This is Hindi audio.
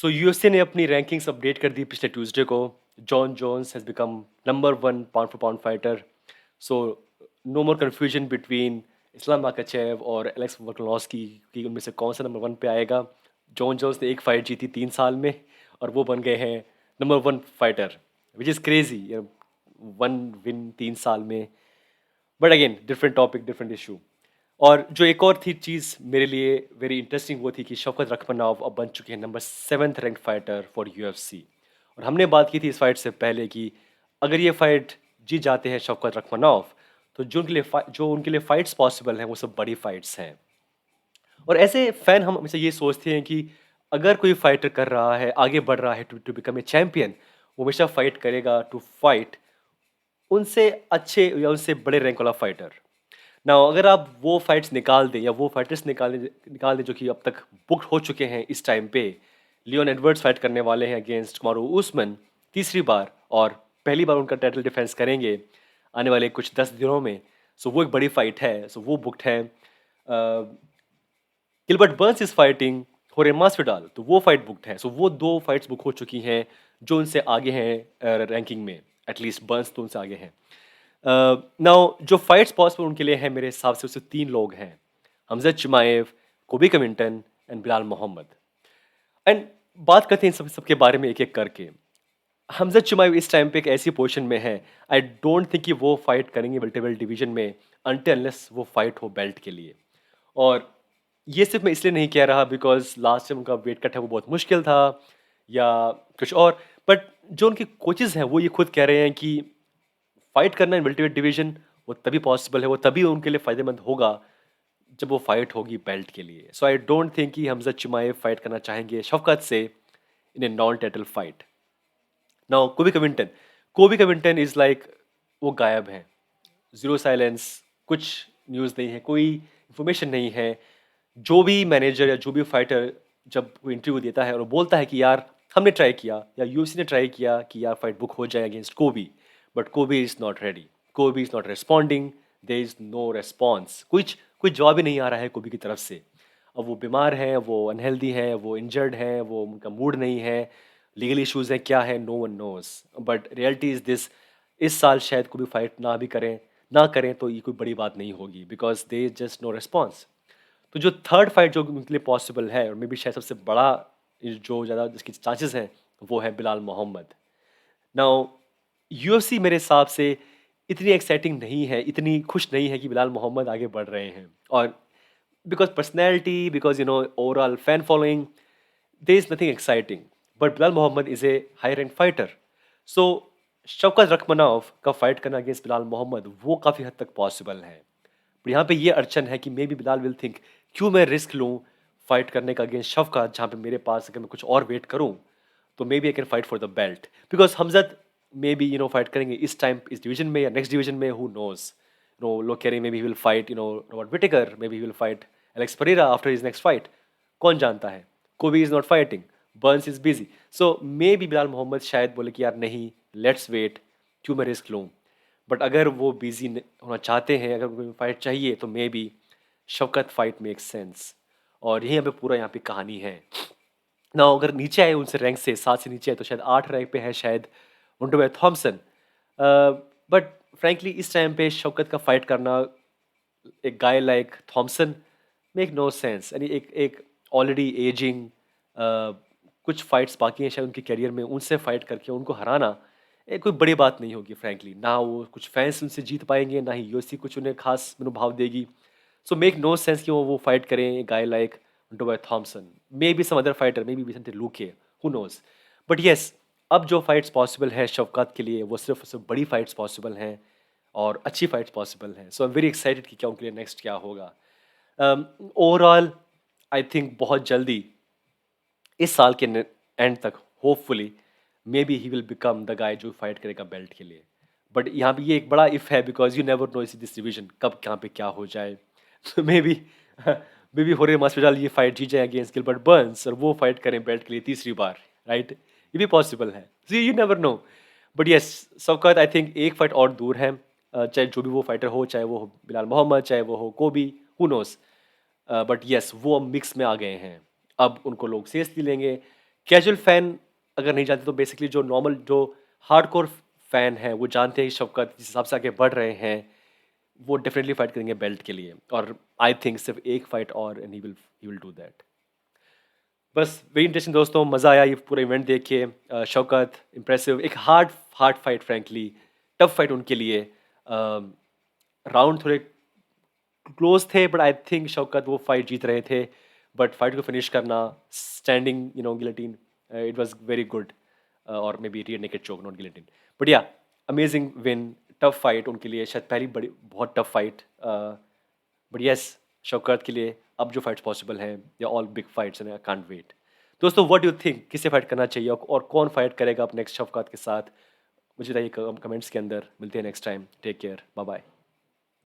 सो यूएफसी ने अपनी रैंकिंग्स अपडेट कर दी पिछले ट्यूसडे को। John Jones has become number one pound for pound fighter. So no more confusion between Islam Makhachev और एलेक्स वोल्कानोव्स्की कि उनमें से कौन सा नंबर वन पे आएगा। जॉन जोन्स ने एक फाइट जीती 3 साल में और वो बन गए हैं number one fighter, which is crazy. One win 3 साल में। But again different topic, different issue. और जो एक और थी चीज़ मेरे लिए वेरी इंटरेस्टिंग, वो थी कि शौकत रखमनाव अब बन चुके हैं number 7th rank fighter for UFC. और हमने बात की थी इस फाइट से पहले कि अगर ये फाइट जीत जाते हैं शौकत रखमनाव, तो जो उनके लिए फाइट्स पॉसिबल हैं वो सब बड़ी फाइट्स हैं। और ऐसे फैन हम हमेशा ये सोचते हैं कि अगर कोई फाइटर कर रहा है, आगे बढ़ रहा है to to become a champion, वो हमेशा फाइट करेगा टू फाइट उनसे अच्छे या उनसे बड़े रैंक वाला फाइटर। नाउ अगर आप वो फाइट्स निकाल दें या वो फाइटर्स निकाल दें जो कि अब तक बुक्ड हो चुके हैं इस टाइम पे। लियोन एडवर्ड्स फाइट करने वाले हैं अगेंस्ट कमारू उस्मान तीसरी बार, और पहली बार उनका टाइटल डिफेंस करेंगे आने वाले कुछ 10 दिनों में। सो वो एक बड़ी फाइट है, सो वो बुक्ड है। गिलबर्ट बर्न्स इज फाइटिंग होरे मास्विडाल, तो वो फाइट बुक्ड है। सो वो दो फाइट्स बुक हो चुकी हैं जो उनसे आगे हैं रैंकिंग में। एटलीस्ट बर्न्स तो उनसे आगे हैं। नाउ जो फाइट्स पॉसिबल उनके लिए है मेरे हिसाब से उससे 3 लोग हैं: हमजा चिमाएव, कोबी कविंटन एंड बिलाल मोहम्मद। एंड बात करते हैं इन सबके बारे में एक एक करके। हमजा चिमाएव इस टाइम पे एक ऐसी पोजीशन में है, आई डोंट थिंक कि वो फाइट करेंगे वेल्टरवेट डिवीजन में अनटिल अनलेस वो फाइट हो बेल्ट के लिए। और ये सिर्फ मैं इसलिए नहीं कह रहा बिकॉज लास्ट टाइम उनका वेट कट है वो बहुत मुश्किल था या कुछ और, बट जो उनके कोचेज हैं वो ये खुद कह रहे हैं कि फाइट करना इन वेल्टरवेट डिवीजन वो तभी पॉसिबल है, वो तभी उनके लिए फायदेमंद होगा जब वो फाइट होगी बेल्ट के लिए। सो आई डोंट थिंक कि हमजा चिमाएव फाइट करना चाहेंगे शफकत से in a non title fight. Now Colby Covington is like वो गायब है, जीरो साइलेंस, कुछ न्यूज़ नहीं है, कोई इन्फॉर्मेशन नहीं है। जो भी मैनेजर या जो भी फाइटर जब वो इंटरव्यू देता है और वो बोलता है कि यार हमने ट्राई किया या यूएफसी ने ट्राई किया कि यार फाइट बुक हो जाए against Kobe, but Kobe is not ready, Kobe is not responding, there is no response, कुछ कोई जवाब ही नहीं आ रहा है कोबी की तरफ से। अब वो बीमार है, वो अनहेल्दी है, वो इंजर्ड है, वो उनका मूड नहीं है, लीगल इश्यूज है, क्या है, no one knows. But reality is this, इस साल शायद कोई फाइट ना करें तो ये कोई बड़ी बात नहीं होगी because they just no response. तो जो थर्ड फाइट जो उनके लिए पॉसिबल है और मे बी शायद सबसे बड़ा जो ज़्यादा जिसकी चांसेस हैं वो है बिलाल मोहम्मद। नाउ यूएफसी मेरे हिसाब से इतनी एक्साइटिंग नहीं है, इतनी खुश नहीं है कि बिलाल मोहम्मद आगे बढ़ रहे हैं। और because personality, because overall fan following, there is nothing exciting. But Belal Muhammad is a high rank fighter. So Shavkat Rakhmonov का फाइट करना अगेंस्ट बिलाल मोहम्मद वो काफ़ी हद तक पॉसिबल है। पर यहाँ पे ये अड़चन है कि may be Bilal will think क्यों मैं रिस्क लूँ फाइट करने का अगेंस्ट शफकत, जहाँ पे मेरे पास अगर मैं कुछ और वेट करूँ तो maybe I can fight for the belt. Because Khamzat maybe fight करेंगे इस टाइम इस डिवीजन में या नेक्स्ट डिवीजन में, हु नोज। लोग कह रहे हैं maybe will fight Robert Whittaker, maybe will fight Alex Pereira after his next fight, कौन जानता है। Kobe is not fighting, Burns is busy. So maybe Belal Muhammad शायद बोले कि यार नहीं, लेट्स वेट, क्यों मैं रिस्क लूँ। बट अगर वो बिजी होना चाहते हैं, अगर उनको फाइट चाहिए, तो may be Shaukat fight make sense. और यहीं पे पूरा यहाँ पे कहानी है ना। अगर नीचे आए उनसे रैंक से 7 से नीचे आए तो शायद 8 रैंक पे है शायद वंडरवे थॉमसन। बट फ्रैंकली इस टाइम पे शौकत का फाइट करना एक guy like Thompson make no sense. यानी एक एक ऑलरेडी एजिंग, कुछ फाइट्स बाकी हैं शायद उनके करियर में, उनसे फाइट करके उनको हराना कोई बड़ी बात नहीं होगी फ्रैंकली। ना वो कुछ फैंस उनसे जीत पाएंगे, ना ही यूएफसी कुछ उन्हें खास मनोभाव देगी। सो मेक नो सेंस कि वो फाइट करें guy like Wonderboy Thompson, may be some other fighter, may be Vicente Luque, who knows. But yes, अब जो फाइट्स पॉसिबल है शौकत के लिए वो सिर्फ बड़ी फाइट्स पॉसिबल हैं और अच्छी फाइट्स पॉसिबल हैं। सो आई एम वेरी एक्साइटेड कि क्या उनके लिए नेक्स्ट क्या होगा। ओवरऑल आई थिंक बहुत जल्दी इस साल के एंड तक hopefully may be he will become the guy जो फाइट करेगा बेल्ट के लिए। बट यहाँ पे ये एक बड़ा इफ है बिकॉज यू नेवर नो इस दिस डिवीजन कब कहाँ पे क्या हो जाए। तो मे बी होरे मास्विडाल ये फाइट जीत जाए अगेंस्ट गिलबर्ट बर्न्स और वो फाइट करें बेल्ट के लिए तीसरी बार, राइट। ये भी पॉसिबल है, you never know. But yes, सबका आई थिंक एक फाइट और दूर है। चाहे जो भी वो फाइटर हो, चाहे वो हो बिलाल मोहम्मद, चाहे वो हो कोबी, हु नोस। बट यस, वो अब मिक्स में आ गए हैं, अब उनको लोग सीरियसली लेंगे। कैजुअल फैन अगर नहीं जानते तो बेसिकली जो नॉर्मल जो हार्डकोर फैन है वो जानते हैं कि शौकत जिस हिसाब से आगे बढ़ रहे हैं वो डेफिनेटली फाइट करेंगे बेल्ट के लिए, और आई थिंक सिर्फ एक फाइट और and he will do that. बस वेरी इंटरेस्टिंग दोस्तों, मज़ा आया ये पूरा इवेंट देख के। शौकत इम्प्रेसिव, एक hard hard fight, frankly tough fight उनके लिए। राउंड थोड़े क्लोज थे बट आई थिंक शौकत वो फाइट जीत रहे थे, बट फाइट को फिनिश करना standing guillotine, it was very good, और may be rear naked choke, not guillotine, but या अमेजिंग विन, टफ फाइट उनके लिए, शायद पहली बड़ी बहुत tough fight, but yes Shavkat के लिए अब जो फाइट्स पॉसिबल हैं या all big fights and I can't wait. दोस्तों व्हाट डू यू थिंक, किससे फाइट करना चाहिए और कौन फाइट करेगा अब नेक्स्ट शौकत के साथ, मुझे बताइए कमेंट्स के अंदर। मिलते हैं next time, take care, bye bye.